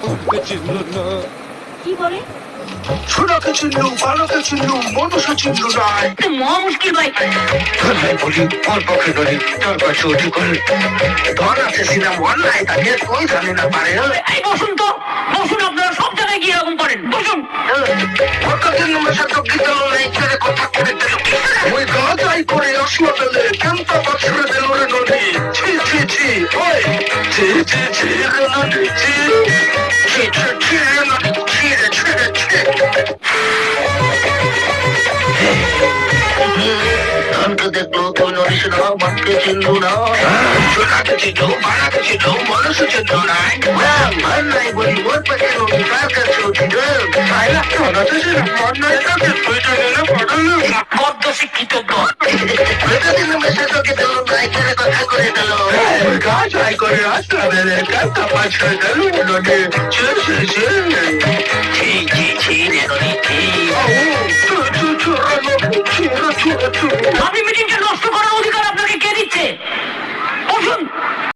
চিনল না। কি বলে? ছোটকে চিনলু, ভালোকে চিনলু, মানুষও চিনলু না। মহা মুশকিল ভাই। ভাই বলি ওর পক্ষে নদী তোর কাছে উঠি করে ধন আছে সিনেমা মন নাই তাকে তুই জানি না পারে। এই বসুন তো, বসুন, আপনারা সব জায়গায় গিয়ে এরকম করেন, বসুন। কতদিন মেশা তো গীতল নাই করে কথা করে দিল ওই গাজাই করে আসলো বেলে কেমন বছরে দিল রে নদী। ছি ছি ছি ওই ছি ছি ছি রে নদী ছি ছি ছি ছি রে নদী ছি রে ছি রে ছি। ধনকে দেখলো তুই নদীস না বাপকে চিনলু না ছোটাকে চিনলো বাড়াকে চিনলো মানুষও চিনলো না। মন নাই বলি ওর পাশে নদী কার কাছে উঠিল মন নাই তাকে তুই জানি না পড়ালো বদ্ধ শিক্ষিত প্রতিদিন মেশে তোকে দিল নাই করে কথা করে দিল কাজ আই করে আসলা বেলে কাটা পাছড়ে দিল নদী ছি ছি ছি ছি